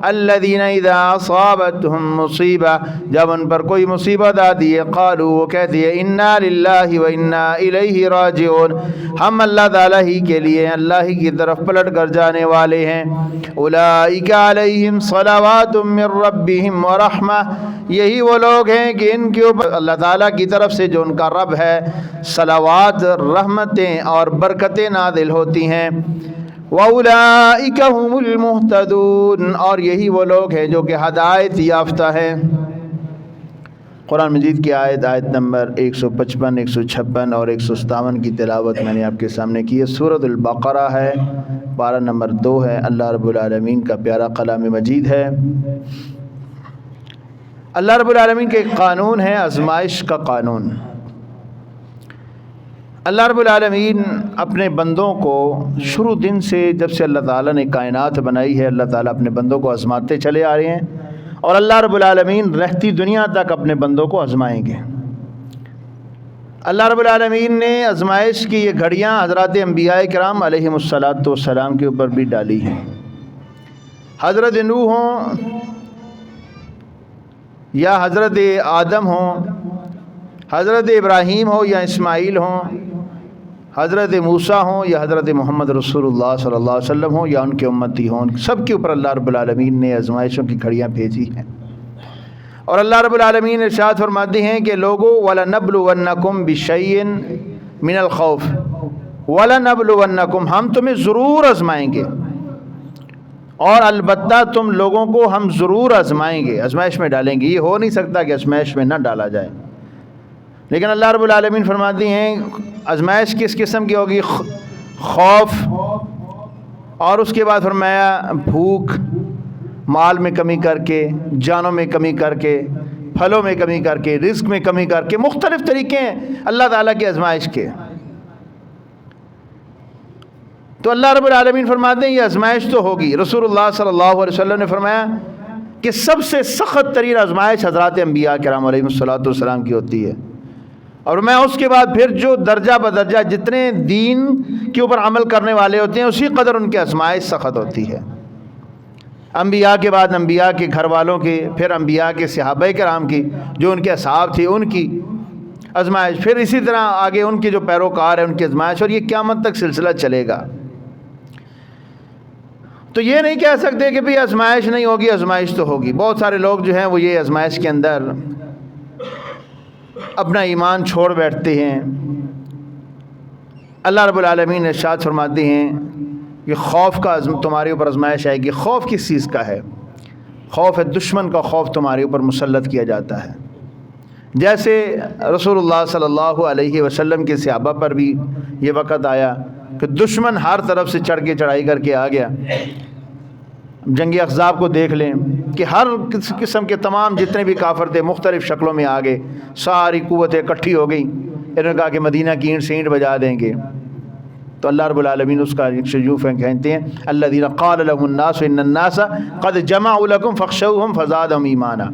الذین اذا اصابتهم مصیبہ، جب ان پر کوئی مصیبت آتی ہے، قالوا وہ کہتی ہے انا للہ و انا الیہ راجعون، ہم اللہ تعالیٰ ہی کے لیے اللہ ہی کی طرف پلٹ کر جانے والے ہیں۔ اولئک علیہم صلوات من ربہم ورحمہ، یہی وہ لوگ ہیں کہ ان کے اوپر اللہ تعالیٰ کی طرف سے جو ان کا رب ہے صلوات، رحمتیں اور برکتیں نازل ہوتی ہیں۔ وَأُولَئِكَ هُمُ الْمُهْتَدُونَ، اور یہی وہ لوگ ہیں جو کہ ہدایت یافتہ ہیں۔ قرآن مجید کی آیت نمبر 155، 156 اور 157 کی تلاوت میں نے آپ کے سامنے کی ہے۔ سورۃ البقرہ ہے، پارہ نمبر 2 ہے۔ اللہ رب العالمین کا پیارا کلام مجید ہے۔ اللہ رب العالمین کا ایک قانون ہے، آزمائش کا قانون۔ اللہ رب العالمین اپنے بندوں کو شروع دن سے، جب سے اللہ تعالیٰ نے کائنات بنائی ہے، اللہ تعالیٰ اپنے بندوں کو آزماتے چلے آ رہے ہیں، اور اللہ رب العالمین رہتی دنیا تک اپنے بندوں کو آزمائیں گے۔ اللہ رب العالمین نے آزمائش کی یہ گھڑیاں حضرات انبیاء کرام علیہم الصلاۃ والسلام کے اوپر بھی ڈالی ہیں۔ حضرت نوح ہوں یا حضرت آدم ہوں، حضرت ابراہیم ہو یا اسماعیل ہوں، حضرت موسیٰ ہوں یا حضرت محمد رسول اللہ صلی اللہ علیہ وسلم ہوں یا ان کے امتی ہوں، سب کے اوپر اللہ رب العالمین نے آزمائشوں کی گھڑیاں بھیجی ہیں۔ اور اللہ رب العالمین ارشاد فرماتے ہیں کہ لوگو وَلَنَبْلُوَنَّكُمْ بِشَيْءٍ مِّنَ الْخَوْفِ وَلَنَبْلُوَنَّكُمْ، ہم تمہیں ضرور آزمائیں گے، اور البتہ تم لوگوں کو ہم ضرور آزمائیں گے، آزمائش میں ڈالیں گے۔ یہ ہو نہیں سکتا کہ آزمائش میں نہ ڈالا جائے، لیکن اللہ رب العالمین فرماتی ہیں آزمائش کس قسم کی ہوگی؟ خوف، اور اس کے بعد فرمایا بھوک، مال میں کمی کر کے، جانوں میں کمی کر کے، پھلوں میں کمی کر کے، رزق میں کمی کر کے، مختلف طریقے ہیں اللہ تعالیٰ کی آزمائش کے۔ تو اللہ رب العالمین فرماتے ہیں یہ آزمائش تو ہوگی۔ رسول اللہ صلی اللہ علیہ وسلم نے فرمایا کہ سب سے سخت ترین آزمائش حضرات انبیاء کرام علیہ الصلوۃ والسلام کی ہوتی ہے، اور میں اس کے بعد پھر جو درجہ بدرجہ جتنے دین کے اوپر عمل کرنے والے ہوتے ہیں اسی قدر ان کی آزمائش سخت ہوتی ہے۔ انبیاء کے بعد انبیاء کے گھر والوں کی، پھر انبیاء کے صحابہ کرام کی، جو ان کے اصحاب تھے ان کی آزمائش، پھر اسی طرح آگے ان کے جو پیروکار ہیں ان کی آزمائش، اور یہ قیامت تک سلسلہ چلے گا۔ تو یہ نہیں کہہ سکتے کہ بھئی آزمائش نہیں ہوگی، آزمائش تو ہوگی۔ بہت سارے لوگ جو ہیں وہ یہ آزمائش کے اندر اپنا ایمان چھوڑ بیٹھتے ہیں۔ اللہ رب العالمین ارشاد فرماتے ہیں کہ خوف کا تمہارے اوپر آزمائش آئے گی۔ خوف کس چیز کا ہے؟ خوف ہے دشمن کا خوف تمہارے اوپر مسلط کیا جاتا ہے۔ جیسے رسول اللہ صلی اللہ علیہ وسلم کے صحابہ پر بھی یہ وقت آیا کہ دشمن ہر طرف سے چڑھ کے چڑھائی کر کے آ گیا۔ جنگ احزاب کو دیکھ لیں کہ ہر قسم کے تمام جتنے بھی کافر تھے مختلف شکلوں میں آ گئے، ساری قوتیں اکٹھی ہو گئیں۔ انہوں نے کہا کہ مدینہ کی اینٹ سے اینٹ بجا دیں گے۔ تو اللہ رب العالمین اس کا شجوع کہتے ہیں الذین قال لهم الناس ان الناس قد جمعوا لكم فاخشوهم فزادهم ایمانا،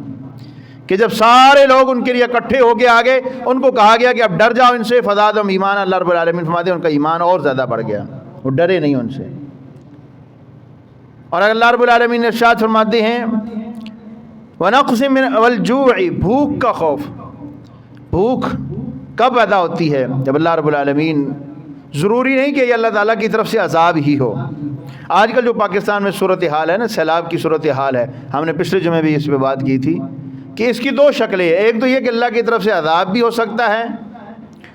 کہ جب سارے لوگ ان کے لیے اکٹھے ہو کے آگے ان کو کہا گیا کہ اب ڈر جاؤ ان سے، فزادهم ایمانا، اللہ رب العالمین فرماتے ہیں ان کا ایمان اور زیادہ بڑھ گیا، وہ ڈرے نہیں ان سے۔ اور اللہ رب العالمین ارشاد فرماتے ہیں وَنَقْصٍ مِّنَ وَالْجُوعِ، بھوک کا خوف۔ بھوک کب پیدا ہوتی ہے؟ جب اللہ رب العالمین، ضروری نہیں کہ یہ اللہ تعالیٰ کی طرف سے عذاب ہی ہو۔ آج کل جو پاکستان میں صورتحال ہے نا، سیلاب کی صورتحال ہے، ہم نے پچھلے جمعے بھی اس پہ بات کی تھی کہ اس کی دو شکلیں ہیں۔ ایک تو یہ کہ اللہ کی طرف سے عذاب بھی ہو سکتا ہے،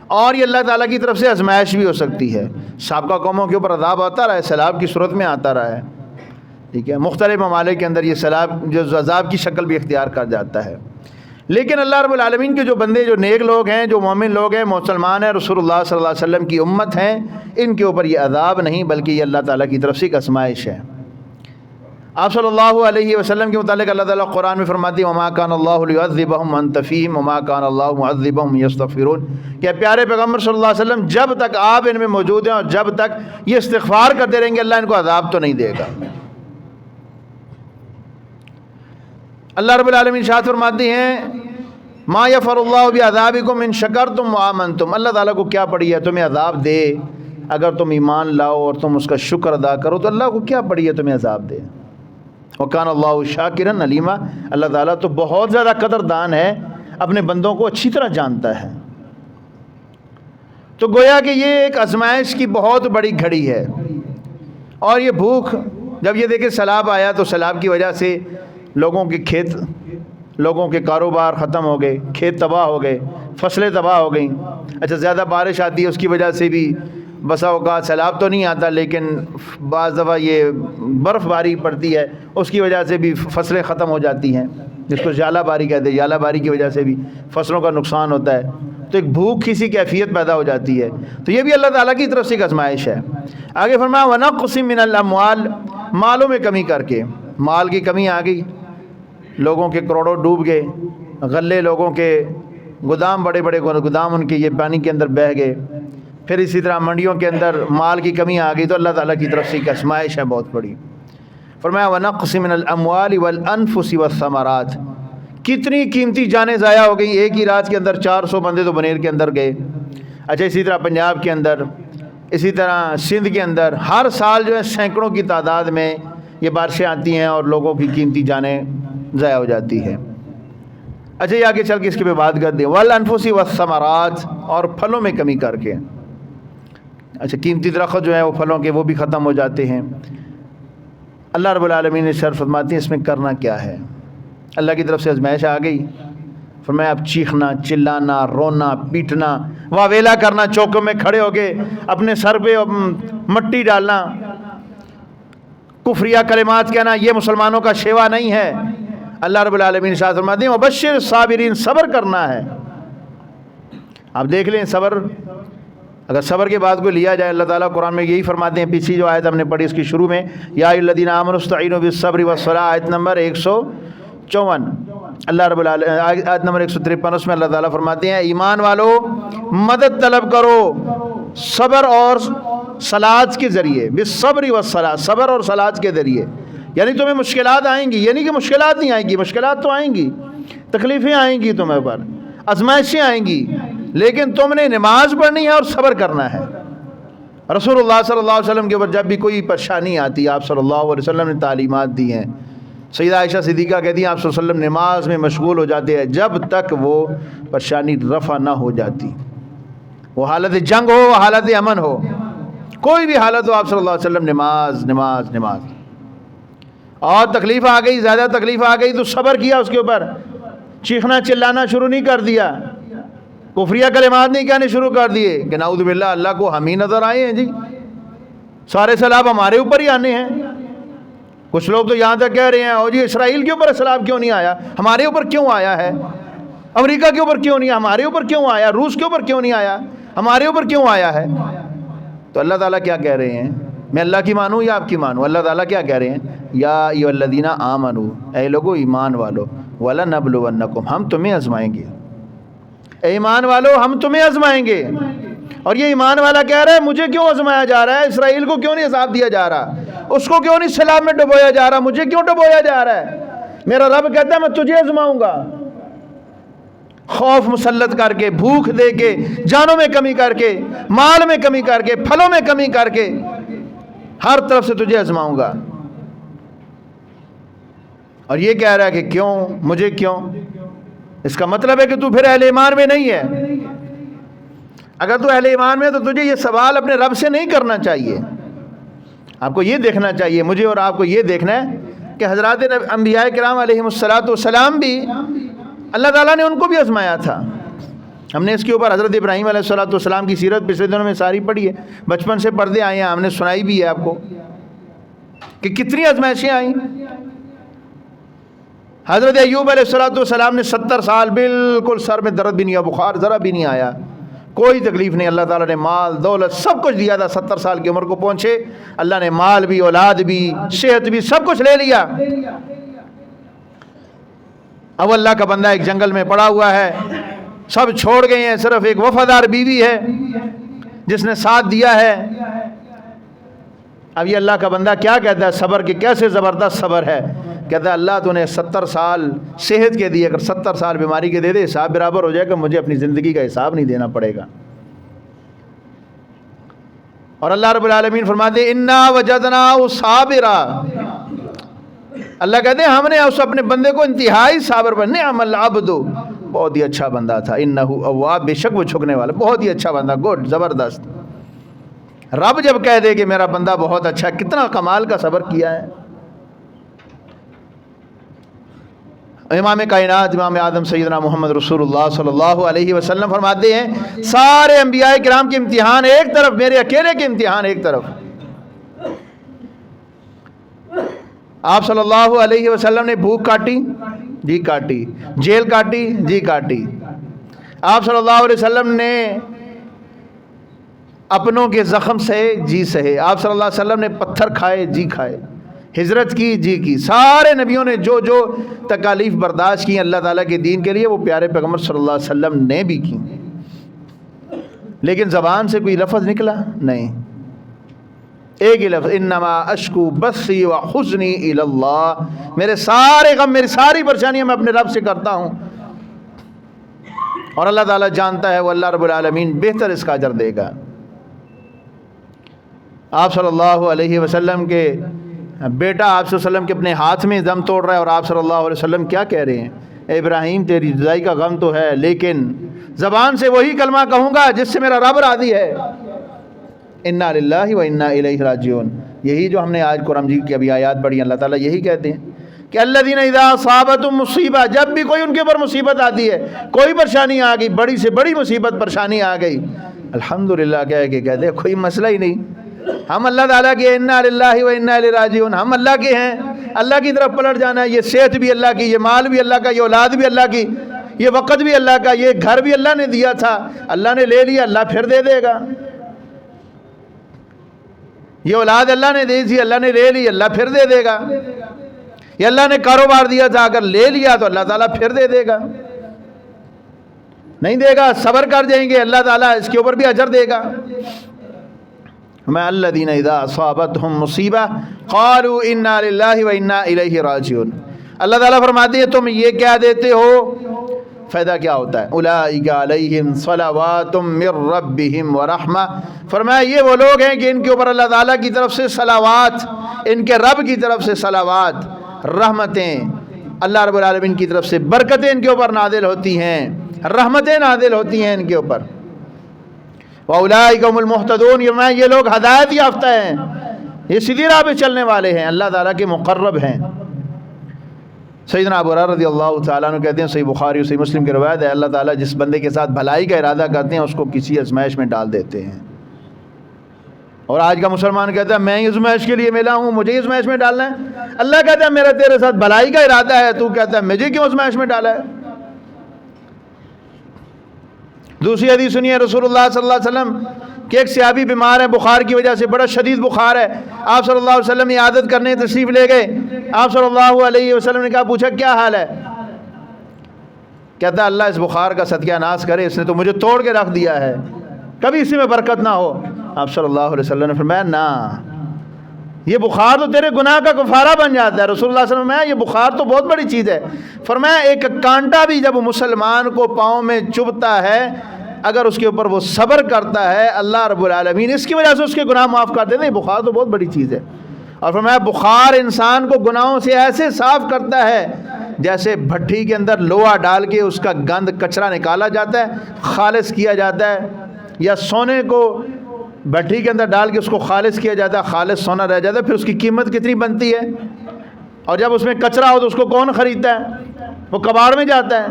اور یہ اللہ تعالیٰ کی طرف سے آزمائش بھی ہو سکتی ہے۔ سابقہ قوموں کے اوپر عذاب آتا رہا ہے، سیلاب کی صورت میں آتا رہا ہے، ٹھیک ہے۔ مختلف ممالک کے اندر یہ سیلاب جو عذاب کی شکل بھی اختیار کر جاتا ہے۔ لیکن اللہ رب العالمین کے جو بندے، جو نیک لوگ ہیں، جو مومن لوگ ہیں، مسلمان ہیں، رسول اللہ صلی اللہ علیہ وسلم کی امت ہیں، ان کے اوپر یہ عذاب نہیں بلکہ یہ اللہ تعالیٰ کی طرف سے ایک آزمائش ہے۔ آپ صلی اللہ علیہ وسلم کے متعلق اللہ تعالیٰ قرآن میں فرماتی ہے وَمَا كَانَ اللَّهُ لِيُعَذِّبَهُمْ وَأَنْتَ فِيهِمْ وَمَا كَانَ اللَّهُ مُعَذِّبَهُمْ يَسْتَغْفِرُونَ، کہ پیارے پیغمبر صلی اللہ علیہ وسلم جب تک آپ ان میں موجود ہیں اور جب تک یہ استغفار کرتے رہیں گے اللہ ان کو عذاب تو نہیں دے گا۔ اللہ رب العالمین ارشاد فرماتے ہیں ما یفعل اللہ بعذابکم ان شکرتم وآمنتم، اللہ تعالیٰ کو کیا پڑی ہے تمہیں عذاب دے اگر تم ایمان لاؤ اور تم اس کا شکر ادا کرو، تو اللہ کو کیا پڑی ہے تمہیں عذاب دے۔ وکان اللہ شاکرا علیما، اللہ تعالیٰ تو بہت زیادہ قدردان ہے، اپنے بندوں کو اچھی طرح جانتا ہے۔ تو گویا کہ یہ ایک آزمائش کی بہت بڑی گھڑی ہے، اور یہ بھوک جب یہ دیکھیں سیلاب آیا تو سیلاب کی وجہ سے لوگوں کے کھیت، لوگوں کے کاروبار ختم ہو گئے، کھیت تباہ ہو گئے، فصلیں تباہ ہو گئیں۔ اچھا زیادہ بارش آتی ہے اس کی وجہ سے بھی بسا اوقات سیلاب تو نہیں آتا، لیکن بعض دفعہ یہ برف باری پڑتی ہے، اس کی وجہ سے بھی فصلیں ختم ہو جاتی ہیں، جس کو ژالہ باری کہتے ہیں، ژالہ باری کی وجہ سے بھی فصلوں کا نقصان ہوتا ہے، تو ایک بھوک کی سی کیفیت پیدا ہو جاتی ہے۔ تو یہ بھی اللہ تعالیٰ کی طرف سے ایک آزمائش ہے۔ آگے فرمایا وَنَقْصٍ مِّنَ الْأَمْوَالِ، مالوں میں کمی کر کے، مال کی کمی آ گئی، لوگوں کے کروڑوں ڈوب گئے، غلے لوگوں کے گودام، بڑے بڑے گودام ان کے یہ پانی کے اندر بہہ گئے، پھر اسی طرح منڈیوں کے اندر مال کی کمی آ گئی، تو اللہ تعالیٰ کی طرف سے ایک آزمائش ہے بہت بڑی۔ فرمایا وَنَقْصٍ مِّنَ الْأَمْوَالِ وَالْأَنفُسِ وَالثَّمَرَاتِ، کتنی قیمتی جانیں ضائع ہو گئی، ایک ہی رات کے اندر 400 بندے تو بنیر کے اندر گئے۔ اچھا اسی طرح پنجاب کے اندر، اسی طرح سندھ کے اندر ہر سال جو ہے سینکڑوں کی تعداد میں یہ بارشیں آتی ہیں اور لوگوں کی قیمتی جانیں ضائع ہو جاتی ہے۔ اچھا یہ آگے چل کے اس کے پہ بات کر دیں وَالْأَنفُسِ وَالثَّمَرَاتِ، اور پھلوں میں کمی کر کے، اچھا قیمتی درخت جو ہیں وہ پھلوں کے وہ بھی ختم ہو جاتے ہیں۔ اللہ رب العالمین نے ارشاد فرماتے ہیں اس میں کرنا کیا ہے؟ اللہ کی طرف سے آزمائش آ گئی، فرمایا اب چیخنا، چلانا، رونا، پیٹنا، واویلا کرنا، چوکوں میں کھڑے ہو کے اپنے سر پہ مٹی ڈالنا، کفریہ کلمات کہنا، یہ مسلمانوں کا شیوا نہیں ہے۔ اللہ رب العالمین ارشاد فرماتے ہیں وبشر الصابرین، صبر کرنا ہے۔ آپ دیکھ لیں صبر، اگر صبر کے بعد کو لیا جائے، اللہ تعالیٰ قرآن میں یہی فرماتے ہیں، پچھلی جو آیت ہم نے پڑھی اس کی شروع میں یا ایھا الذین آمنوا استعینوا بالصبر والصلاۃ، آیت نمبر 154، اللہ رب العالمین آیت نمبر 153، اس میں اللہ تعالیٰ فرماتے ہیں ایمان والو مدد طلب کرو صبر اور صلاۃ کے ذریعے، بالصبر والصلاۃ، صبر اور صلاۃ کے ذریعے۔ یعنی تمہیں مشکلات آئیں گی، یہ نہیں کہ مشکلات نہیں آئیں گی، مشکلات تو آئیں گی، تکلیفیں آئیں گی تمہیں پر، آزمائشیں آئیں گی، لیکن تم نے نماز پڑھنی ہے اور صبر کرنا ہے۔ رسول اللہ صلی اللہ علیہ وسلم کے اوپر جب بھی کوئی پریشانی آتی ہے، آپ صلی اللہ علیہ وسلم نے تعلیمات دی ہیں۔ سیدہ عائشہ صدیقہ کہتی ہیں آپ صلی اللہ علیہ وسلم نماز میں مشغول ہو جاتے ہیں جب تک وہ پریشانی رفع نہ ہو جاتی، وہ حالت جنگ ہو، حالت امن ہو، کوئی بھی حالت ہو، آپ صلی اللہ علیہ وسلم نماز نماز نماز۔ اور تکلیف آ گئی، زیادہ تکلیف آ گئی تو صبر کیا اس کے اوپر، چیخنا چلانا شروع نہیں کر دیا، کفریہ کلمات نہیں کہنے شروع کر دیے کہ نعوذ باللہ اللہ کو ہم ہی نظر آئے ہیں، جی سارے سیلاب ہمارے اوپر ہی آنے ہیں۔ کچھ لوگ تو یہاں تک کہہ رہے ہیں او جی اسرائیل کے اوپر سیلاب کیوں نہیں آیا، ہمارے اوپر کیوں آیا ہے؟ امریکہ کے اوپر کیوں نہیں، ہمارے اوپر کیوں آیا؟ روس کے اوپر کیوں نہیں آیا، ہمارے اوپر کیوں آیا ہے؟ تو اللہ تعالیٰ کیا کہہ رہے ہیں؟ میں اللہ کی مانوں یا آپ کی مانوں؟ اللہ تعالیٰ کیا کہہ رہے ہیں؟ یا ایھا الذین آمنوا، اے لوگو ایمان والو، وَلَنَبْلُوَنَّکُمْ، ہم تمہیں آزمائیں گے، اے ایمان والو ہم تمہیں آزمائیں گے۔ اور یہ ایمان والا کہہ رہا ہے مجھے کیوں آزمایا جا رہا ہے؟ اسرائیل کو کیوں نہیں عذاب دیا جا رہا، اس کو کیوں نہیں سیلاب میں ڈبویا جا رہا، مجھے کیوں ڈبویا جا رہا ہے؟ میرا رب کہتا ہے میں تجھے آزماؤں گا، خوف مسلط کر کے، بھوک دے کے، جانوں میں کمی کر کے، مال میں کمی کر کے، پھلوں میں کمی کر کے، ہر طرف سے تجھے آزماؤں گا۔ اور یہ کہہ رہا ہے کہ کیوں، مجھے کیوں؟ اس کا مطلب ہے کہ تو پھر اہل ایمان میں نہیں ہے۔ اگر تو اہل ایمان میں ہے تو تجھے یہ سوال اپنے رب سے نہیں کرنا چاہیے، آپ کو یہ دیکھنا چاہیے، مجھے اور آپ کو یہ دیکھنا ہے کہ حضرات انبیاء کرام علیہم السلام بھی اللہ تعالیٰ نے ان کو بھی آزمایا تھا۔ ہم نے اس کے اوپر حضرت ابراہیم علیہ السلام کی سیرت پچھلے دنوں میں ساری پڑھی ہے، بچپن سے پڑھتے آئے ہیں، ہم نے سنائی بھی ہے آپ کو کہ کتنی آزمائشیں آئیں۔ حضرت ایوب علیہ السلام نے 70 سال بالکل سر میں درد بھی نہیں، بخار ذرا بھی نہیں آیا، کوئی تکلیف نہیں، اللہ تعالیٰ نے مال دولت سب کچھ دیا تھا، 70 سال کی عمر کو پہنچے اللہ نے مال بھی، اولاد بھی، صحت بھی، سب کچھ لے لیا۔ اب اللہ کا بندہ ایک جنگل میں پڑا ہوا ہے، سب چھوڑ گئے ہیں، صرف ایک وفادار بیوی ہے جس نے ساتھ دیا ہے۔ اب یہ اللہ کا بندہ کیا کہتا ہے صبر کے کیسے زبردست صبر ہے، کہتا ہے اللہ تو نے 70 سال صحت کے دیے، اگر 70 سال بیماری کے دے دے حساب برابر ہو جائے گا، مجھے اپنی زندگی کا حساب نہیں دینا پڑے گا۔ اور اللہ رب العالمین فرماتے ہیں انا وجدناہ صابرا، اللہ کہتے ہیں ہم نے اس اپنے بندے کو انتہائی صابر پر، نعم العبد، بہت ہی اچھا بندہ تھا، انہ اواب، بے شک وہ چھکنے والا، بہت ہی اچھا بندہ، گڈ، زبردست۔ رب جب کہہ دے کہ میرا بندہ بہت اچھا، کتنا کمال کا صبر کیا ہے۔ امام کائنات امام اعظم سیدنا محمد رسول اللہ صلی اللہ علیہ وسلم فرماتے ہیں سارے انبیاء کرام کے امتحان ایک طرف، میرے اکیلے کے امتحان ایک طرف۔ آپ صلی اللہ علیہ وسلم نے بھوک کاٹی، جی کاٹی، جیل کاٹی، جی کاٹی۔ آپ صلی اللہ علیہ وسلم نے اپنوں کے زخم سہے، جی سہے۔ آپ صلی اللہ علیہ وسلم نے پتھر کھائے، جی کھائے۔ ہجرت کی، جی کی۔ سارے نبیوں نے جو جو تکالیف برداشت کی اللہ تعالیٰ کے دین کے لیے، وہ پیارے پیغمبر صلی اللہ علیہ وسلم نے بھی کی، لیکن زبان سے کوئی لفظ نکلا نہیں، ایک ہی لفظ، انما اشکو بثی و حزنی الی اللہ، میرے سارے غم، میری ساری پریشانیاں میں اپنے رب سے کرتا ہوں، اور اللہ تعالیٰ جانتا ہے، وہ اللہ رب العالمین بہتر اس کا اجر دے گا۔ آپ صلی اللہ علیہ وسلم کے بیٹا آپ صلی اللہ علیہ وسلم کے اپنے ہاتھ میں دم توڑ رہا ہے، اور آپ صلی اللہ علیہ وسلم کیا کہہ رہے ہیں؟ اے ابراہیم تیری جدائی کا غم تو ہے، لیکن زبان سے وہی کلمہ کہوں گا جس سے میرا رب راضی ہے، انا للہ و انا الیہ راجعون۔ یہی جو ہم نے آج قرآن مجید کی ابھی آیات پڑھی، اللہ تعالیٰ یہی کہتے ہیں کہ الذین اذا اصابتهم مصیبہ، جب بھی کوئی ان کے اوپر مصیبت آتی ہے، کوئی پریشانی آ گئی، بڑی سے بڑی مصیبت پریشانی آ گئی، الحمدللہ کہتے ہیں کوئی مسئلہ ہی نہیں، ہم اللہ تعالیٰ کے انا للہ و انا الیہ راجعون، ہم اللہ کے ہیں، اللہ کی طرف پلٹ جانا ہے، یہ صحت بھی اللہ کی، یہ مال بھی اللہ کا، یہ اولاد بھی اللہ کی، یہ وقت بھی اللہ کا، یہ گھر بھی اللہ نے دیا تھا، اللہ نے لے لیا، اللہ پھر دے دے گا، یہ اولاد اللہ نے دے دی، اللہ نے لے لی، اللہ پھر دے دے گا، یہ اللہ نے کاروبار دیا تھا، اگر لے لیا تو اللہ تعالیٰ پھر دے دے گا، نہیں دے گا صبر کر جائیں گے، اللہ تعالیٰ اس کے اوپر بھی اجر دے گا۔ میں الذین اذا اصابتهم مصیبہ قالوا انا للہ و انا الیہ راجعون۔ اللہ تعالیٰ فرماتے ہیں تم یہ کیا دیتے ہو، فائدہ کیا ہوتا ہے؟ اولئک علیہم صلوات من ربہم ورحمہ، فرمایا یہ وہ لوگ ہیں کہ ان کے اوپر اللہ تعالیٰ کی طرف سے صلوات، ان کے رب کی طرف سے صلوات، رحمتیں، اللہ رب العالمین کی طرف سے برکتیں ان کے اوپر نازل ہوتی ہیں، رحمتیں نازل ہوتی ہیں ان کے اوپر۔ وَأُولَٰئِكَ هُمُ الْمُهْتَدُونَ، یہ لوگ ہدایت یافتہ ہیں، یہ سیدھی راہ پہ چلنے والے ہیں، اللہ تعالیٰ کے مقرب ہیں۔ سیدنا ابو ہریرہ رضی اللہ تعالیٰ عنہ کہتے ہیں، صحیح بخاری اور صحیح مسلم کی روایت ہے، اللہ تعالیٰ جس بندے کے ساتھ بھلائی کا ارادہ کرتے ہیں اس کو کسی ازمائش میں ڈال دیتے ہیں۔ اور آج کا مسلمان کہتا ہے میں ہی ازمائش کے لیے ملا ہوں، مجھے ازمائش میں ڈالنا ہے۔ اللہ کہتا ہے میرا تیرے ساتھ بھلائی کا ارادہ ہے، تو کہتا ہے مجھے کیوں ازمائش میں ڈالا ہے؟ دوسری حدیث سنیے، رسول اللہ صلی اللہ علیہ وسلم کہ ایک صحابی بیمار ہے، بخار کی وجہ سے، بڑا شدید بخار ہے، آپ صلی اللہ علیہ وسلم عیادت کرنے تشریف لے گئے، آپ صلی اللہ علیہ وسلم نے کہا، پوچھا کیا حال ہے؟ کہتا ہے اللہ اس بخار کا ستیہ ناش کرے، اس نے تو مجھے توڑ کے رکھ دیا ہے، کبھی اسی میں برکت نہ ہو۔ آپ صلی اللہ علیہ وسلم نے فرمایا نہ، یہ بخار تو تیرے گناہ کا کفارہ بن جاتا ہے۔ رسول اللہ صلی اللہ علیہ وسلم نے فرمایا یہ بخار تو بہت بڑی چیز ہے، فرمایا ایک کانٹا بھی جب مسلمان کو پاؤں میں چبھتا ہے، اگر اس کے اوپر وہ صبر کرتا ہے، اللہ رب العالمین اس کی وجہ سے اس کے گناہ معاف کر دیتے ہیں۔ بخار تو بہت بڑی چیز ہے، اور فرمایا بخار انسان کو گناہوں سے ایسے صاف کرتا ہے جیسے بھٹی کے اندر لوہا ڈال کے اس کا گند کچرا نکالا جاتا ہے، خالص کیا جاتا ہے، یا سونے کو بھٹی کے اندر ڈال کے اس کو خالص کیا جاتا ہے، خالص سونا رہ جاتا ہے، پھر اس کی قیمت کتنی بنتی ہے، اور جب اس میں کچرا ہو تو اس کو کون خریدتا ہے؟ وہ کباڑ میں جاتا ہے۔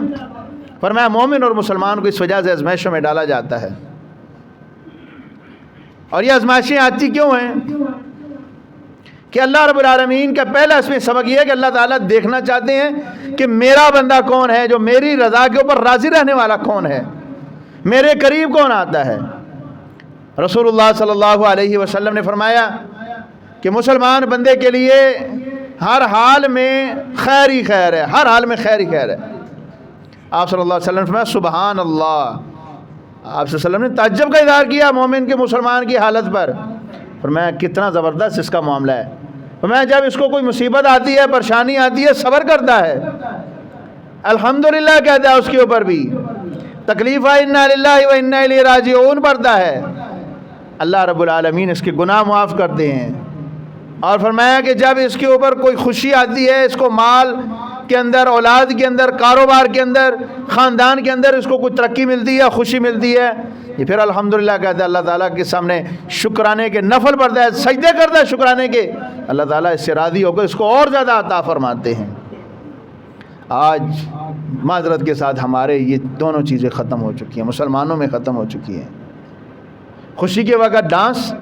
فرمایا مومن اور مسلمان کو اس وجہ سے آزمائشوں میں ڈالا جاتا ہے۔ اور یہ آزمائشیں آتی کیوں ہیں؟ کہ اللہ رب العالمین کا پہلا اس میں سبق یہ ہے کہ اللہ تعالیٰ دیکھنا چاہتے ہیں کہ میرا بندہ کون ہے، جو میری رضا کے اوپر راضی رہنے والا کون ہے، میرے قریب کون آتا ہے۔ رسول اللہ صلی اللہ علیہ وسلم نے فرمایا کہ مسلمان بندے کے لیے ہر حال میں خیر ہی خیر ہے، ہر حال میں خیر ہی خیر ہے۔ آپ صلی اللہ علیہ وسلم نے فرمایا سبحان اللہ، آپ صلی اللہ علیہ وسلم نے تعجب کا اظہار کیا مومن کے مسلمان کی حالت پر، فرمایا کتنا زبردست اس کا معاملہ ہے۔ فرمایا جب اس کو کوئی مصیبت آتی ہے، پریشانی آتی ہے، صبر کرتا ہے، الحمدللہ کہتا ہے، اس کے اوپر بھی تکلیف ہے انا للہ و انا الیہ راجعون پڑھتا ہے، اللہ رب العالمین اس کے گناہ معاف کرتے ہیں۔ اور فرمایا کہ جب اس کے اوپر کوئی خوشی آتی ہے، اس کو مال کے اندر، اولاد کے اندر، کاروبار کے اندر، خاندان کے اندر اس کو کوئی ترقی ملتی ہے، خوشی ملتی ہے، یہ پھر الحمدللہ کہتا ہے، اللہ تعالیٰ کے سامنے شکرانے کے نفل پڑھتا ہے، سجدے کرتا ہے شکرانے کے، اللہ تعالیٰ اس سے راضی ہو کر اس کو اور زیادہ عطا فرماتے ہیں۔ آج معذرت کے ساتھ ہمارے یہ دونوں چیزیں ختم ہو چکی ہیں، مسلمانوں میں ختم ہو چکی ہیں۔ خوشی کے وقت ڈانس،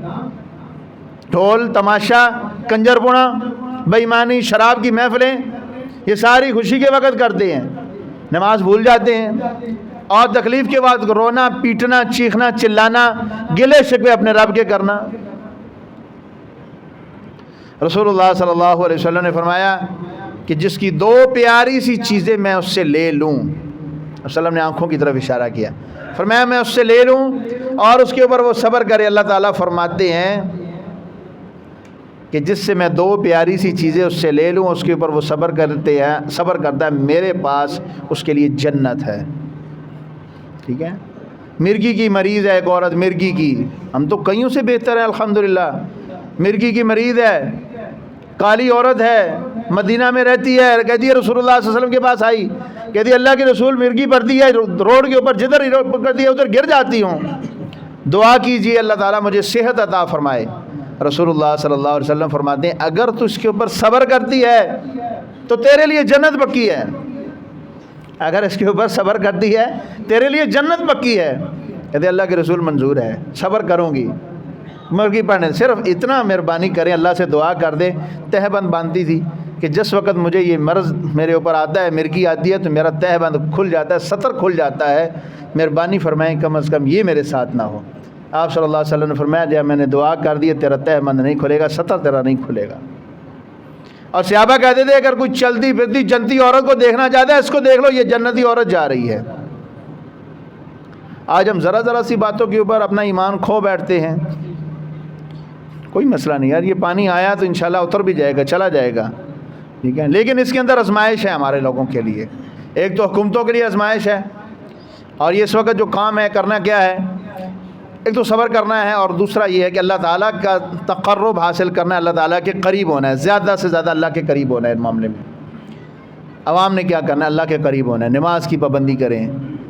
ڈھول، تماشا، کنجر پونا، بے ایمانی، شراب کی محفلیں، یہ ساری خوشی کے وقت کرتے ہیں، نماز بھول جاتے ہیں، اور تکلیف کے بعد رونا، پیٹنا، چیخنا، چلانا، گلے شکوے اپنے رب کے کرنا۔ رسول اللہ صلی اللہ علیہ وسلم نے فرمایا کہ جس کی دو پیاری سی چیزیں میں اس سے لے لوں، وسلم نے آنکھوں کی طرف اشارہ کیا، فرمایا میں اس سے لے لوں اور اس کے اوپر وہ صبر کرے، اللہ تعالیٰ فرماتے ہیں کہ جس سے میں دو پیاری سی چیزیں اس سے لے لوں، اس کے اوپر وہ صبر کرتا ہے، میرے پاس اس کے لیے جنت ہے۔ ٹھیک ہے، مرگی کی مریض ہے ایک عورت، مرگی کی، ہم تو کئیوں سے بہتر ہیں الحمدللہ، مرگی کی مریض ہے، کالی عورت ہے، مدینہ میں رہتی ہے، کہتی ہے رسول اللہ صلی اللہ علیہ وسلم کے پاس آئی، کہتی ہے اللہ کے رسول مرگی پڑتی ہے روڈ کے اوپر، جدھر کرتی ہے ادھر گر جاتی ہوں، دعا کیجیے اللہ تعالیٰ مجھے صحت عطا فرمائے۔ رسول اللہ صلی اللہ علیہ وسلم فرماتے ہیں اگر تو اس کے اوپر صبر کرتی ہے تو تیرے لیے جنت پکی ہے، اگر اس کے اوپر صبر کرتی ہے تیرے لیے جنت پکی ہے۔ کہتے اللہ کے رسول منظور ہے، صبر کروں گی، مرگی پڑھنے، صرف اتنا مہربانی کریں، اللہ سے دعا کر دیں۔ تہ بند باندھتی تھی کہ جس وقت مجھے یہ مرض میرے اوپر آتا ہے، مرگی آتی ہے، تو میرا تہ بند کھل جاتا ہے، سطر کھل جاتا ہے، مہربانی فرمائیں کم از کم یہ میرے ساتھ نہ ہو۔ آپ صلی اللہ علیہ وسلم نے فرمایا جب میں نے دعا کر دی تیرا تہ بند نہیں کھلے گا، سطر تیرا نہیں کھلے گا۔ اور صحابہ کہتے تھے اگر کوئی چلتی پھرتی جنتی عورت کو دیکھنا چاہتا ہے، اس کو دیکھ لو، یہ جنتی عورت جا رہی ہے۔ آج ہم ذرا سی باتوں کے اوپر اپنا ایمان کھو بیٹھتے ہیں، کوئی مسئلہ نہیں یار، یہ پانی آیا تو انشاءاللہ اتر بھی جائے گا، چلا جائے گا، ٹھیک ہے، لیکن اس کے اندر آزمائش ہے ہمارے لوگوں کے لیے، ایک تو حکومتوں کے لیے آزمائش ہے، اور یہ اس وقت جو کام ہے کرنا کیا ہے، ایک تو صبر کرنا ہے، اور دوسرا یہ ہے کہ اللہ تعالیٰ کا تقرب حاصل کرنا ہے، اللہ تعالیٰ کے قریب ہونا ہے، زیادہ سے زیادہ اللہ کے قریب ہونا ہے۔ اس معاملے میں عوام نے کیا کرنا ہے، اللہ کے قریب ہونا ہے، نماز کی پابندی کریں،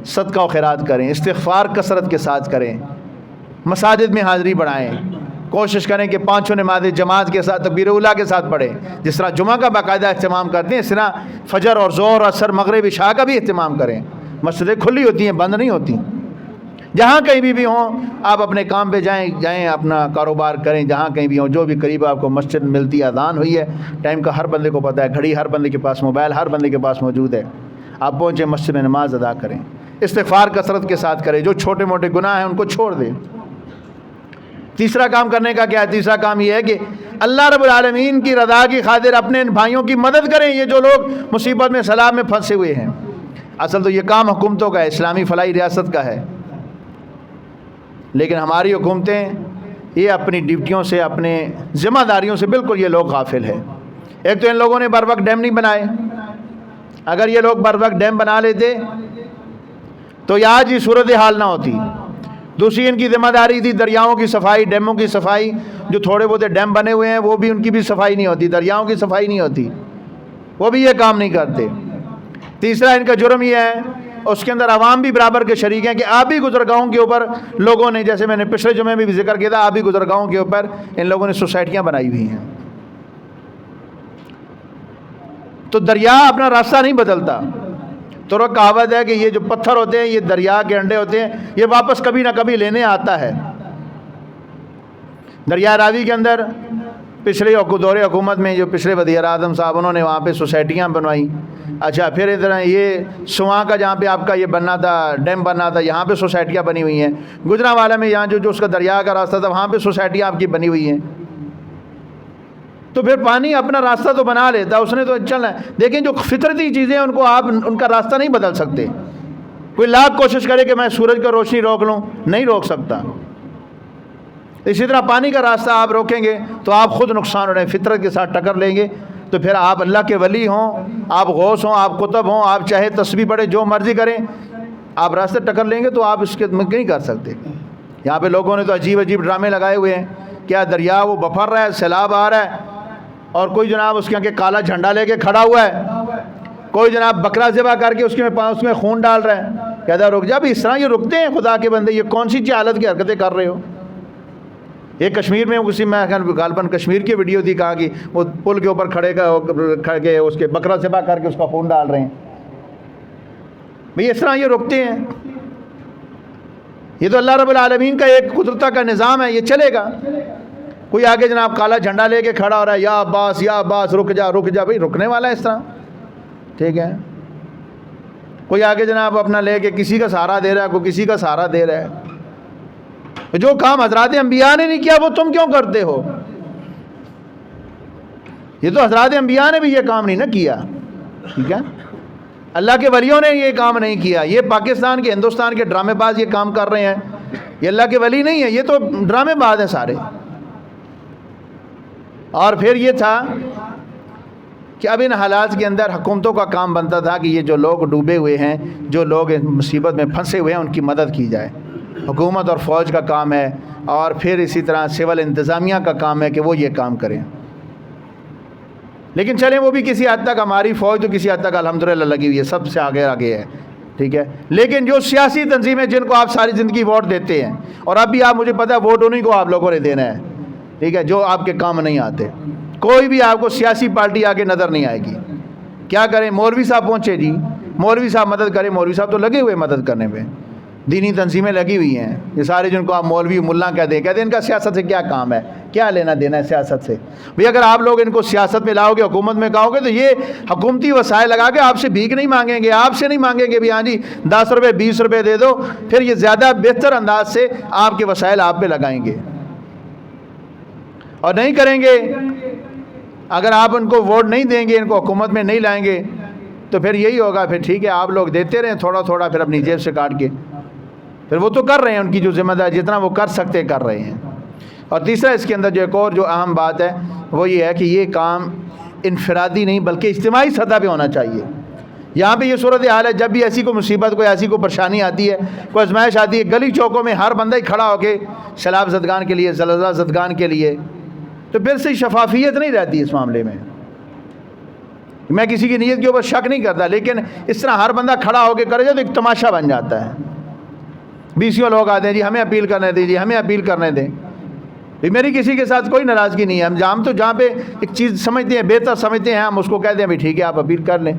صدقہ و خیرات کریں، استغفار کثرت کے ساتھ کریں، مساجد میں حاضری بڑھائیں، کوشش کریں کہ پانچوں نمازیں جماعت کے ساتھ تکبیر اولیٰ کے ساتھ پڑھیں، جس طرح جمعہ کا باقاعدہ اہتمام کرتے ہیں اس طرح فجر اور ظہر، عصر، مغرب، عشاء کا بھی اہتمام کریں۔ مسجدیں کھلی ہوتی ہیں، بند نہیں ہوتی، جہاں کہیں بھی ہوں آپ اپنے کام پہ جائیں اپنا کاروبار کریں، جہاں کہیں بھی ہوں، جو بھی قریب آپ کو مسجد ملتی ہے، اذان ہوئی ہے، ٹائم کا ہر بندے کو پتہ ہے، گھڑی ہر بندے کے پاس، موبائل ہر بندے کے پاس موجود ہے، آپ پہنچیں مسجد میں نماز ادا کریں، استغفار کثرت کے ساتھ کریں، جو چھوٹے موٹے گناہ ہیں ان کو چھوڑ دیں۔ تیسرا کام کرنے کا کیا ہے، تیسرا کام یہ ہے کہ اللہ رب العالمین کی رضا کی خاطر اپنے ان بھائیوں کی مدد کریں، یہ جو لوگ مصیبت میں سیلاب میں پھنسے ہوئے ہیں۔ اصل تو یہ کام حکومتوں کا ہے، اسلامی فلاحی ریاست کا ہے، لیکن ہماری حکومتیں یہ اپنی ڈیوٹیوں سے، اپنے ذمہ داریوں سے بالکل یہ لوگ غافل ہیں۔ ایک تو ان لوگوں نے بر وقت ڈیم نہیں بنائے، اگر یہ لوگ بر وقت ڈیم بنا لیتے تو یہ آج یہ صورتحال نہ ہوتی۔ دوسری ان کی ذمہ داری تھی دریاؤں کی صفائی، ڈیموں کی صفائی، جو تھوڑے بہت ڈیم بنے ہوئے ہیں وہ بھی ان کی بھی صفائی نہیں ہوتی، دریاؤں کی صفائی نہیں ہوتی، وہ بھی یہ کام نہیں کرتے۔ تیسرا ان کا جرم یہ ہے، اس کے اندر عوام بھی برابر کے شریک ہیں کہ آبی گزرگاہوں کے اوپر لوگوں نے، جیسے میں نے پچھلے جمعے میں بھی ذکر کیا تھا، آبی گزرگاہوں کے اوپر ان لوگوں نے سوسائٹیاں بنائی ہوئی ہیں، تو دریا اپنا راستہ نہیں بدلتا۔ تو ایک کہاوت ہے کہ یہ جو پتھر ہوتے ہیں یہ دریا کے انڈے ہوتے ہیں، یہ واپس کبھی نہ کبھی لینے آتا ہے۔ دریا راوی کے اندر پچھلے دور حکومت میں جو پچھلے وزیر اعظم صاحب انہوں نے وہاں پہ سوسائٹیاں بنوائی، اچھا پھر ادھر یہ سواں کا جہاں پہ آپ کا یہ بننا تھا، ڈیم بننا تھا، یہاں پہ سوسائٹیاں بنی ہوئی ہیں۔ گجرانوالہ میں یہاں جو اس کا دریا کا راستہ تھا وہاں پہ سوسائٹیاں آپ کی بنی ہوئی ہیں۔ تو پھر پانی اپنا راستہ تو بنا لیتا، اس نے تو چلنا ہے، لیکن جو فطرتی چیزیں ان کو آپ ان کا راستہ نہیں بدل سکتے۔ کوئی لاکھ کوشش کرے کہ میں سورج کا روشنی روک لوں، نہیں روک سکتا۔ اسی طرح پانی کا راستہ آپ روکیں گے تو آپ خود نقصان ہو رہے ہیں، فطرت کے ساتھ ٹکر لیں گے، تو پھر آپ اللہ کے ولی ہوں، آپ غوث ہوں، آپ قطب ہوں، آپ چاہے تسبیح پڑھیں، جو مرضی کریں، آپ راستے ٹکر لیں گے تو آپ اس کے نہیں کر سکتے۔ یہاں پہ لوگوں نے تو عجیب عجیب ڈرامے لگائے ہوئے ہیں، کیا دریا وہ بفر رہا ہے، سیلاب آ رہا ہے، اور کوئی جناب اس کے آگے کالا جھنڈا لے کے کھڑا ہوا ہے، کوئی جناب بکرا ذبح کر کے اس میں خون ڈال رہا ہے، کہتا ہے رک جا بھی، اس طرح یہ رکتے ہیں خدا کے بندے؟ یہ کون سی جہالت کی حرکتیں کر رہے ہو؟ یہ کشمیر میں کسی میں غالباً کشمیر کی ویڈیو تھی، کہا کہ وہ پل کے اوپر کھڑے کے اس کے بکرا ذبح کر کے اس کا خون ڈال رہے ہیں. بھئی اس طرح یہ رکتے ہیں؟ یہ تو اللہ رب العالمین کا ایک قدرت کا نظام ہے، یہ چلے گا. کوئی آگے جناب کالا جھنڈا لے کے کھڑا ہو رہا ہے، یا عباس یا عباس رک جا رک جا. بھئی رکنے والا ہے اس طرح؟ ٹھیک ہے. کوئی آگے جناب اپنا لے کے کسی کا سہارا دے رہا ہے، کوئی کسی کا سہارا دے رہا ہے. جو کام حضرات انبیاء نے نہیں کیا وہ تم کیوں کرتے ہو؟ یہ تو حضرات انبیاء نے بھی یہ کام نہیں نہ کیا. ٹھیک ہے، اللہ کے ولیوں نے یہ کام نہیں کیا. یہ پاکستان کے ہندوستان کے ڈرامے باز یہ کام کر رہے ہیں، یہ اللہ کے ولی نہیں ہے، یہ تو ڈرامے باز ہیں سارے. اور پھر یہ تھا کہ اب ان حالات کے اندر حکومتوں کا کام بنتا تھا کہ یہ جو لوگ ڈوبے ہوئے ہیں، جو لوگ مصیبت میں پھنسے ہوئے ہیں، ان کی مدد کی جائے. حکومت اور فوج کا کام ہے، اور پھر اسی طرح سول انتظامیہ کا کام ہے کہ وہ یہ کام کریں. لیکن چلیں وہ بھی کسی حد تک، ہماری فوج تو کسی حد تک الحمدللہ لگی ہوئی ہے، سب سے آگے ہے. ٹھیک ہے، لیکن جو سیاسی تنظیمیں جن کو آپ ساری زندگی ووٹ دیتے ہیں، اور اب بھی آپ، مجھے پتہ ہے ووٹ انہیں کو آپ لوگوں نے دینا ہے، ٹھیک ہے، جو آپ کے کام نہیں آتے. کوئی بھی آپ کو سیاسی پارٹی آگے نظر نہیں آئے گی. کیا کریں؟ مولوی صاحب پہنچے جی، مولوی صاحب مدد کریں. مولوی صاحب تو لگے ہوئے مدد کرنے پہ، دینی تنظیمیں لگی ہوئی ہیں، یہ سارے جن کو آپ مولوی ملا کہتے ہیں ان کا سیاست سے کیا کام ہے؟ کیا لینا دینا ہے سیاست سے؟ بھئی اگر آپ لوگ ان کو سیاست میں لاؤ گے، حکومت میں کہو گے، تو یہ حکومتی وسائل لگا کے آپ سے بھیک نہیں مانگیں گے، آپ سے نہیں مانگیں گے بھی ہاں جی 10 روپے 20 روپے دے دو. پھر یہ زیادہ بہتر انداز سے آپ کے وسائل آپ پہ لگائیں گے. اور نہیں کریں گے، اگر آپ ان کو ووٹ نہیں دیں گے، ان کو حکومت میں نہیں لائیں گے، تو پھر یہی ہوگا. پھر ٹھیک ہے، آپ لوگ دیتے رہیں تھوڑا تھوڑا، پھر اپنی جیب سے کاٹ کے. پھر وہ تو کر رہے ہیں، ان کی جو ذمہ داری جتنا وہ کر سکتے کر رہے ہیں. اور تیسرا اس کے اندر جو ایک اور جو اہم بات ہے وہ یہ ہے کہ یہ کام انفرادی نہیں بلکہ اجتماعی سطح پہ ہونا چاہیے. یہاں پہ یہ صورتحال ہے، جب بھی ایسی کوئی مصیبت، کوئی ایسی کوئی پریشانی آتی ہے، کوئی آزمائش آتی ہے، گلی چوکوں میں ہر بندہ ہی کھڑا ہو کے سیلاب زدگان کے لیے، زلزلہ زدگان کے لیے، تو پھر سے شفافیت نہیں رہتی اس معاملے میں. میں کسی کی نیت کے اوپر شک نہیں کرتا، لیکن اس طرح ہر بندہ کھڑا ہو کے کرے جائے تو ایک تماشا بن جاتا ہے. 20 لوگ آتے ہیں جی ہمیں اپیل کرنے دیں، جی ہمیں اپیل کرنے دیں. میری کسی کے ساتھ کوئی ناراضگی نہیں ہے. ہم تو جہاں پہ ایک چیز سمجھتے ہیں، بہتر سمجھتے ہیں، ہم اس کو کہتے ہیں بھائی ٹھیک ہے آپ اپیل کر لیں.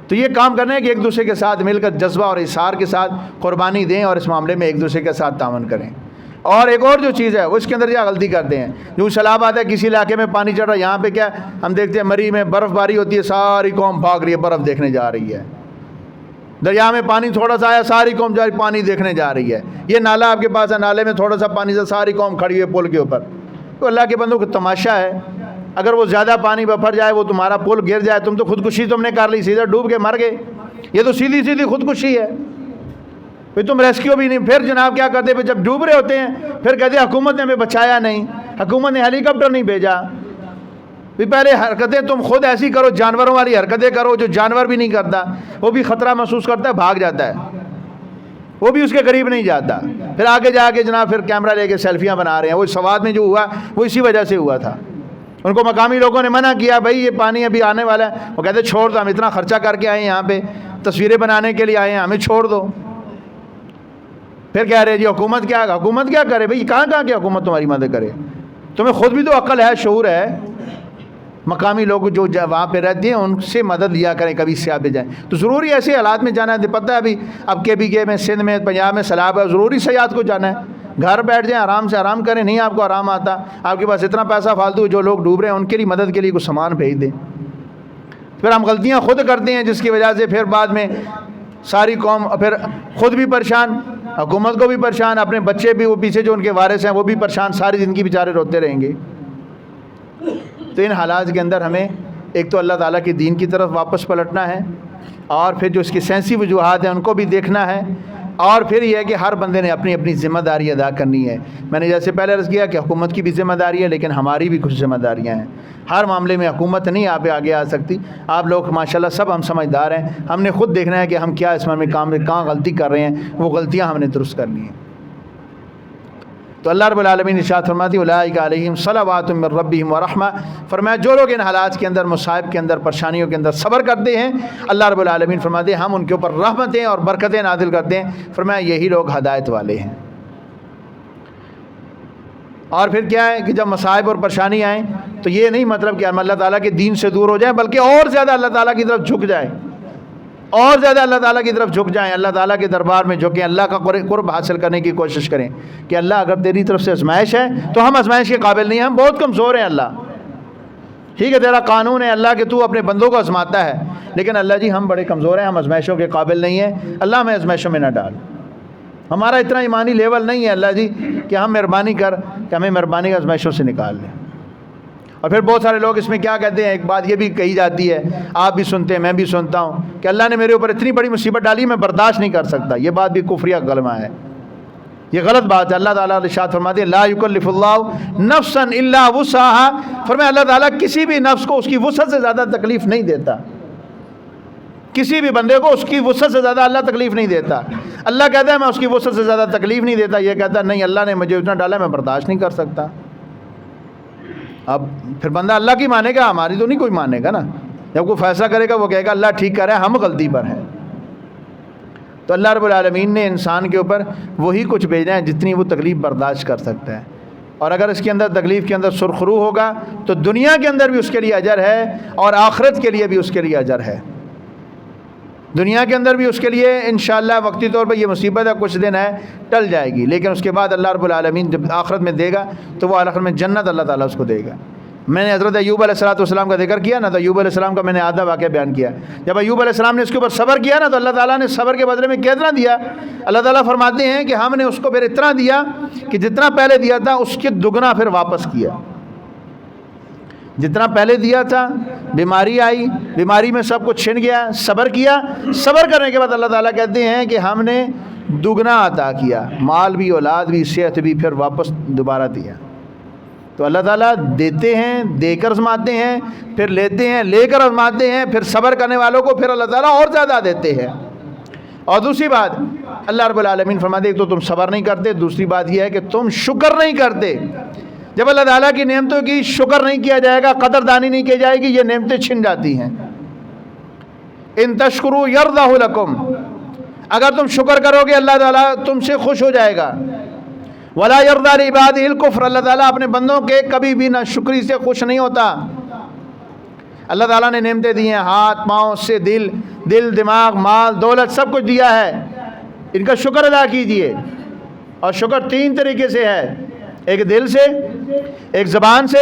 تو یہ کام کرنا ہے کہ ایک دوسرے کے ساتھ مل کر جذبہ اور اصرار کے ساتھ قربانی دیں، اور اس معاملے میں ایک دوسرے کے ساتھ تعاون کریں. اور ایک اور جو چیز ہے وہ اس کے اندر کیا غلطی کرتے ہیں، جو سیلاب آتا ہے، کسی علاقے میں پانی چڑھ رہا ہے، یہاں پہ کیا ہم دیکھتے ہیں مری میں برف باری ہوتی ہے، ساری قوم بھاگ رہی ہے، برف دیکھنے جا رہی ہے. دریا میں پانی تھوڑا سا آیا، ساری قوم جا رہی پانی دیکھنے جا رہی ہے. یہ نالا آپ کے پاس ہے، نالے میں تھوڑا سا پانی سے ساری قوم کھڑی ہوئی پل کے اوپر. تو اللہ کے بندوں کو تماشا ہے. اگر وہ زیادہ پانی بفر جائے، وہ تمہارا پل گر جائے، تم تو خودکشی تم نے کر لی، سیدھا ڈوب کے مر گئے. یہ تو سیدھی سیدھی خودکشی ہے. پھر تم ریسکیو بھی نہیں. پھر جناب کیا کرتے، پھر جب ڈوب رہے ہوتے ہیں پھر کہتے ہیں حکومت نے ہمیں بچایا نہیں، حکومت نے ہیلی کاپٹر نہیں بھیجا. بھی پہلے حرکتیں تم خود ایسی کرو، جانوروں والی حرکتیں کرو، جو جانور بھی نہیں کرتا، وہ بھی خطرہ محسوس کرتا ہے، بھاگ جاتا ہے، وہ بھی اس کے قریب نہیں جاتا. پھر آگے جا کے جناب پھر کیمرہ لے کے سیلفیاں بنا رہے ہیں. وہ سوات میں جو ہوا وہ اسی وجہ سے ہوا تھا. ان کو مقامی لوگوں نے منع کیا، بھائی یہ پانی ابھی آنے والا ہے. وہ کہتے چھوڑ دو، ہم اتنا خرچہ کر کے آئے ہیں، یہاں پہ تصویریں بنانے کے لیے آئے ہیں، ہمیں چھوڑ دو. پھر کہہ رہے جی حکومت کیا کرے. بھائی کہاں کی حکومت تمہاری مدد کرے؟ تمہیں خود بھی تو عقل ہے، شعور ہے. مقامی لوگ جو وہاں پہ رہتے ہیں ان سے مدد لیا کریں، کبھی سیاح پہ جائیں. تو ضروری ایسے حالات میں جانا ہے. پتہ ہے ابھی اب کے میں، سندھ میں، پنجاب میں سیلاب ہے، ضروری سیاحت کو جانا ہے. گھر بیٹھ جائیں، آرام سے آرام کریں. نہیں آپ کو آرام آتا، آپ کے پاس اتنا پیسہ فالتو، جو لوگ ڈوب رہے ہیں ان کے لیے مدد کے لیے کچھ سامان بھیج دیں. پھر ہم غلطیاں خود کرتے ہیں، جس کی وجہ سے پھر بعد میں ساری قوم پھر خود بھی پریشان، حکومت کو بھی پریشان، اپنے بچے بھی، وہ پیچھے جو ان کے وارث ہیں وہ بھی پریشان، ساری زندگی بیچارے روتے رہیں گے. تو ان حالات کے اندر ہمیں ایک تو اللہ تعالیٰ کے دین کی طرف واپس پلٹنا ہے، اور پھر جو اس کی سینسی وجوہات ہیں ان کو بھی دیکھنا ہے، اور پھر یہ ہے کہ ہر بندے نے اپنی اپنی ذمہ داری ادا کرنی ہے. میں نے جیسے پہلے عرض کیا کہ حکومت کی بھی ذمہ داری ہے، لیکن ہماری بھی کچھ ذمہ داریاں ہیں. ہر معاملے میں حکومت نہیں آپ آگے آ سکتی. آپ لوگ ماشاءاللہ سب ہم سمجھدار ہیں. ہم نے خود دیکھنا ہے کہ ہم کیا اس میں کام میں کہاں غلطی کر رہے ہیں، وہ غلطیاں ہم نے درست کرنی ہیں. تو اللہ رب العالمین ارشاد فرماتی اولئک علیہم صلوات من ربہم ورحمہ، فرمایا جو لوگ ان حالات کے اندر، مصائب کے اندر، پریشانیوں کے اندر صبر کرتے ہیں، اللہ رب العالمین فرماتے ہیں ہم ان کے اوپر رحمتیں اور برکتیں نازل کرتے ہیں، فرمایا یہی لوگ ہدایت والے ہیں۔ اور پھر کیا ہے کہ جب مصائب اور پریشانی آئیں تو یہ نہیں مطلب کہ ہم اللہ تعالیٰ کے دین سے دور ہو جائیں، بلکہ اور زیادہ اللہ تعالیٰ کی طرف جھک جائیں، اور زیادہ اللہ تعالیٰ کی طرف جھک جائیں، اللہ تعالیٰ کے دربار میں جھکیں، اللہ کا قرب حاصل کرنے کی کوشش کریں کہ اللہ اگر تیری طرف سے آزمائش ہے تو ہم آزمائش کے قابل نہیں ہیں، ہم بہت کمزور ہیں اللہ، ٹھیک ہے تیرا قانون ہے اللہ کہ تو اپنے بندوں کو آزماتا ہے، لیکن اللہ جی ہم بڑے کمزور ہیں، ہم آزمائشوں کے قابل نہیں ہیں، اللہ ہمیں آزمائشوں میں نہ ڈال، ہمارا اتنا ایمانی لیول نہیں ہے اللہ جی کہ ہم مہربانی کر کہ ہمیں مہربانی کی آزمائشوں سے نکال لیں۔ اور پھر بہت سارے لوگ اس میں کیا کہتے ہیں، ایک بات یہ بھی کہی جاتی ہے، آپ بھی سنتے ہیں میں بھی سنتا ہوں، کہ اللہ نے میرے اوپر اتنی بڑی مصیبت ڈالی میں برداشت نہیں کر سکتا، یہ بات بھی کفریہ کلمہ ہے، یہ غلط بات ہے۔ اللہ تعالیٰ ارشاد فرماتے ہیں لا یکلف اللہ نفسا الا وسعها، فرمایا اللہ تعالیٰ کسی بھی نفس کو اس کی وسعت سے زیادہ تکلیف نہیں دیتا، کسی بھی بندے کو اس کی وسعت سے زیادہ اللہ تکلیف نہیں دیتا۔ اللہ کہتا ہے میں اس کی وسعت سے زیادہ تکلیف نہیں دیتا، یہ کہتا ہے نہیں اللہ نے مجھے اتنا ڈالا میں برداشت نہیں کر سکتا۔ اب پھر بندہ اللہ کی مانے گا، ہماری تو نہیں کوئی مانے گا نا، جب کوئی فیصلہ کرے گا وہ کہے گا اللہ ٹھیک کر رہا ہے، ہم غلطی پر ہیں۔ تو اللہ رب العالمین نے انسان کے اوپر وہی کچھ بھیجنا ہے جتنی وہ تکلیف برداشت کر سکتا ہے، اور اگر اس کے اندر تکلیف کے اندر سرخرو ہوگا تو دنیا کے اندر بھی اس کے لیے اجر ہے اور آخرت کے لیے بھی اس کے لیے اجر ہے۔ دنیا کے اندر بھی اس کے لیے انشاءاللہ وقتی طور پر یہ مصیبت ہے کچھ دن ہے ٹل جائے گی، لیکن اس کے بعد اللہ رب العالمین جب آخرت میں دے گا تو وہ آخرت میں جنت اللہ تعالیٰ اس کو دے گا۔ میں نے حضرت ایوب علیہ السلام کا ذکر کیا نا، تو ایوب علیہ السلام کا میں نے آدھا واقعہ بیان کیا، جب ایوب علیہ السلام نے اس کے اوپر صبر کیا نا تو اللہ تعالیٰ نے صبر کے بدلے میں کتنا دیا؟ اللہ تعالیٰ فرماتے ہیں کہ ہم نے اس کو پھر اتنا دیا کہ جتنا پہلے دیا تھا اس کے دگنا پھر واپس کیا، جتنا پہلے دیا تھا، بیماری آئی، بیماری میں سب کچھ چھن گیا، صبر کیا، صبر کرنے کے بعد اللہ تعالیٰ کہتے ہیں کہ ہم نے دگنا عطا کیا، مال بھی، اولاد بھی، صحت بھی، پھر واپس دوبارہ دیا۔ تو اللہ تعالیٰ دیتے ہیں، دے کر آزماتے ہیں، پھر لیتے ہیں، لے کر آزماتے ہیں، پھر صبر کرنے والوں کو پھر اللہ تعالیٰ اور زیادہ دیتے ہیں۔ اور دوسری بات اللہ رب العالمین فرماتے ہیں ایک تو تم صبر نہیں کرتے، دوسری بات یہ ہے کہ تم شکر نہیں کرتے۔ جب اللہ تعالیٰ کی نعمتوں کی شکر نہیں کیا جائے گا، قدردانی نہیں کی جائے گی، یہ نعمتیں چھن جاتی ہیں۔ ان تشکروا یرضہ لکم، اگر تم شکر کرو گے اللہ تعالیٰ تم سے خوش ہو جائے گا۔ ولا یرضی لعبادہ الکفر، اللہ تعالیٰ اپنے بندوں کے کبھی بھی نہ شکری سے خوش نہیں ہوتا۔ اللہ تعالیٰ نے نعمتیں دی ہیں، ہاتھ پاؤں سے دل دماغ مال دولت سب کچھ دیا ہے، ان کا شکر ادا کیجئے۔ اور شکر تین طریقے سے ہے، ایک دل سے، ایک زبان سے،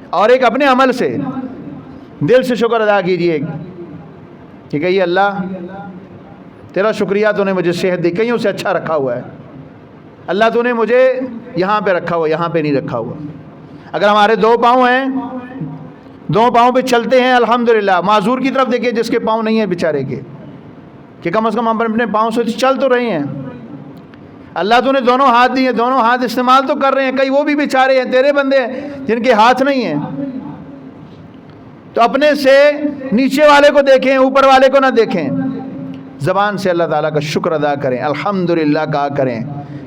اور ایک اپنے عمل سے۔ دل سے شکر ادا کیجئے کہ کہیے اللہ تیرا شکریہ، تو نے مجھے صحت دی، کئیوں سے اچھا رکھا ہوا ہے، اللہ تو نے مجھے یہاں پہ رکھا ہوا، یہاں پہ نہیں رکھا ہوا۔ اگر ہمارے دو پاؤں ہیں، دو پاؤں پہ چلتے ہیں الحمدللہ، معذور کی طرف دیکھیں جس کے پاؤں نہیں ہیں بیچارے کے، کہ کم از کم ہم اپنے پاؤں سے چل تو رہے ہیں۔ اللہ تو نے دونوں ہاتھ دیے، دونوں ہاتھ استعمال تو کر رہے ہیں، کئی وہ بھی بیچارے ہیں تیرے بندے جن کے ہاتھ نہیں ہیں۔ تو اپنے سے نیچے والے کو دیکھیں، اوپر والے کو نہ دیکھیں۔ زبان سے اللہ تعالیٰ کا شکر ادا کریں، الحمدللہ کہا کریں،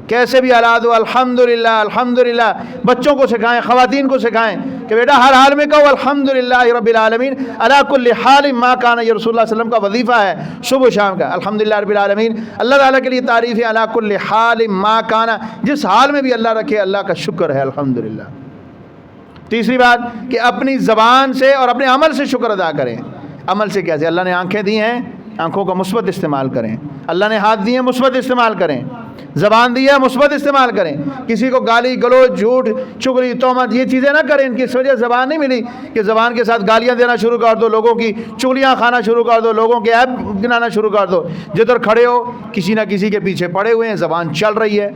کیسے بھی حالات ہو الحمدللہ الحمدللہ۔ بچوں کو سکھائیں، خواتین کو سکھائیں کہ بیٹا ہر حال میں کہو الحمدللہ رب العالمین علی کل حال ما کان، یہ رسول اللہ صلی اللہ علیہ وسلم کا وظیفہ ہے صبح و شام کا، الحمدللہ رب العالمین، اللہ تعالیٰ کے لیے تعریف ہے، علی کل حال ما کان، جس حال میں بھی اللہ رکھے اللہ کا شکر ہے الحمدللہ۔ تیسری بات کہ اپنی زبان سے اور اپنے عمل سے شکر ادا کریں۔ عمل سے کیسے؟ اللہ نے آنکھیں دی ہیں، آنکھوں کا مثبت استعمال کریں۔ اللہ نے ہاتھ دیے ہیں، مثبت استعمال کریں۔ زبان دی ہے، مثبت استعمال کریں۔ کسی کو گالی گلوچ جھوٹ چغلی تہمت یہ چیزیں نہ کریں، ان کی اس وجہ زبان نہیں ملی کہ زبان کے ساتھ گالیاں دینا شروع کر دو، لوگوں کی چغلیاں کھانا شروع کر دو، لوگوں کے عیب گنانا شروع کر دو۔ جدھر کھڑے ہو کسی نہ کسی کے پیچھے پڑے ہوئے ہیں، زبان چل رہی ہے،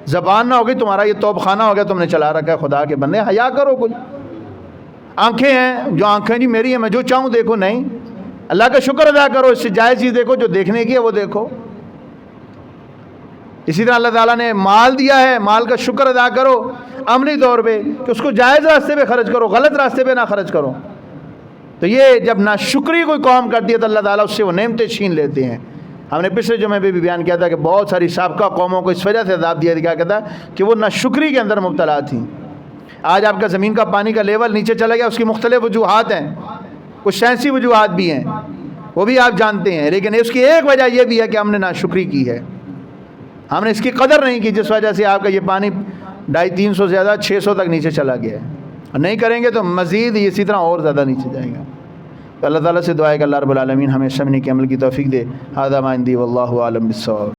زبان نہ ہوگی تمہارا یہ توپ خانہ ہو گیا، تم نے چلا رکھا ہے۔ خدا کے بندے حیا کرو کچھ۔ آنکھیں ہیں، جو آنکھیں نہیں میری ہیں، میں جو چاہوں دیکھو، نہیں، اللہ کا شکر ادا کرو، اس سے جائز چیز دیکھو، جو دیکھنے کی ہے وہ دیکھو۔ اسی طرح اللہ تعالیٰ نے مال دیا ہے، مال کا شکر ادا کرو عملی طور پہ، کہ اس کو جائز راستے پہ خرچ کرو، غلط راستے پہ نہ خرچ کرو۔ تو یہ جب ناشکری کوئی قوم کرتی ہے تو اللہ تعالیٰ اس سے وہ نعمتیں چھین لیتے ہیں۔ ہم نے پچھلے جمعے بھی بیان کیا تھا کہ بہت ساری سابقہ قوموں کو اس وجہ سے عذاب دیا گیا تھا کہ وہ ناشکری کے اندر مبتلا تھیں۔ آج آپ کا زمین کا پانی کا لیول نیچے چلا گیا، اس کی مختلف وجوہات ہیں، کچھ سائنسی وجوہات بھی ہیں، وہ بھی آپ جانتے ہیں، لیکن اس کی ایک وجہ یہ بھی ہے کہ ہم نے ناشکری کی ہے، ہم نے اس کی قدر نہیں کی، جس وجہ سے آپ کا یہ پانی 250-300 سے زیادہ 600 تک نیچے چلا گیا ہے، اور نہیں کریں گے تو مزید اسی طرح اور زیادہ نیچے جائے گا۔ تو اللہ تعالیٰ سے دعا ہے کہ اللہ رب العالمین ہمیں سمجھنے کے عمل کی توفیق دے۔ ھذا ما عندی واللہ اعلم بالصواب۔